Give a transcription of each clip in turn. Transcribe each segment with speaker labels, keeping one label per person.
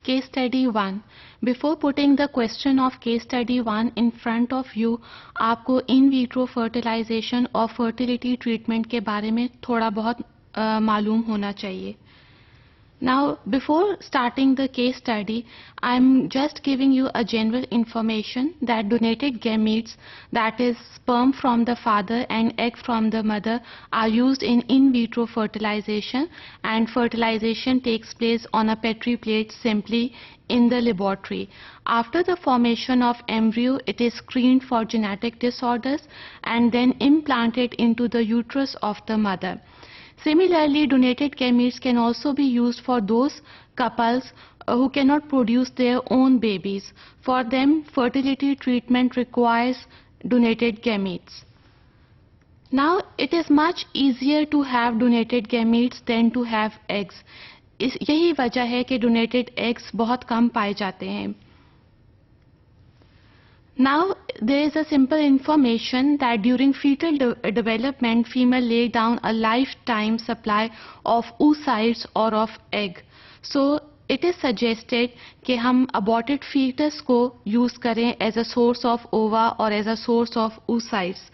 Speaker 1: Case study 1. Before putting the question of case study 1 in front of you, आपको in vitro fertilization और fertility treatment के बारे में थोड़ा बहुत मालूम होना चाहिए. Now, before starting the case study, I'm just giving you a general information that donated gametes, that is sperm from the father and egg from the mother, are used in vitro fertilization, and fertilization takes place on a Petri plate simply in the laboratory. After the formation of embryo, it is screened for genetic disorders and then implanted into the uterus of the mother. Similarly, donated gametes can also be used for those couples who cannot produce their own babies. For them, fertility treatment requires donated gametes. Now, it is much easier to have donated gametes than to have eggs. यही वजह है कि donated eggs बहुत कम पाए जाते हैं. Now, there is a simple information that during fetal development, female lay down a lifetime supply of oocytes or of egg. So, it is suggested कि हम aborted fetus को use करें as a source of ova or as a source of oocytes.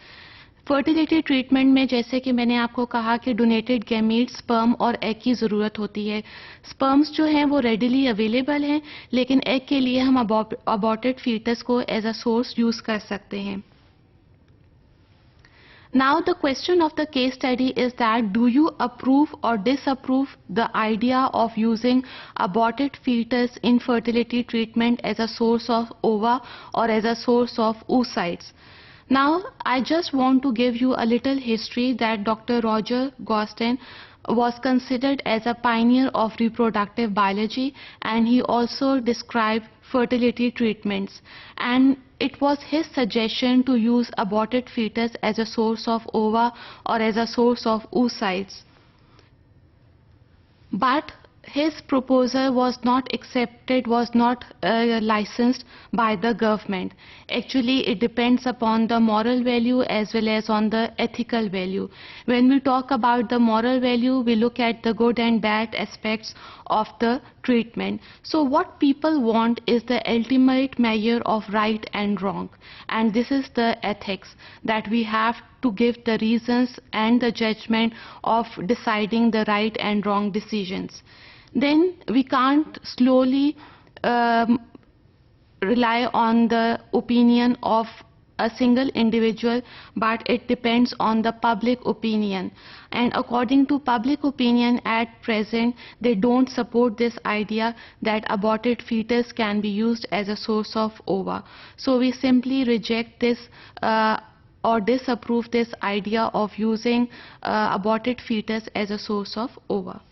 Speaker 1: Fertility treatment में जैसे कि मैंने आपको कहा कि डोनेटेड गैमीट, स्पर्म और एग की ज़रूरत होती है. स्पर्म्स जो हैं वो रेडिली अवेलेबल हैं, लेकिन एग के लिए हम अबॉर्टेड फीटस को एज अ सोर्स यूज़ कर सकते हैं. Now the question of the case study is that do you approve or disapprove the idea of using aborted fetus in fertility treatment as a source of ova or as a source of oocytes? Now, I just want to give you a little history that Dr. Roger Gosden was considered as a pioneer of reproductive biology, and he also described fertility treatments. And it was his suggestion to use aborted fetus as a source of ova or as a source of oocytes. But his proposal was not accepted, was not licensed by the government. Actually, it depends upon the moral value as well as on the ethical value. When we talk about the moral value, we look at the good and bad aspects of the treatment. So what people want is the ultimate measure of right and wrong. And this is the ethics, that we have to give the reasons and the judgment of deciding the right and wrong decisions. Then we can't slowly rely on the opinion of a single individual, but it depends on the public opinion. And according to public opinion at present, they don't support this idea that aborted fetus can be used as a source of ova. So we simply reject this or disapprove this idea of using aborted fetus as a source of ova.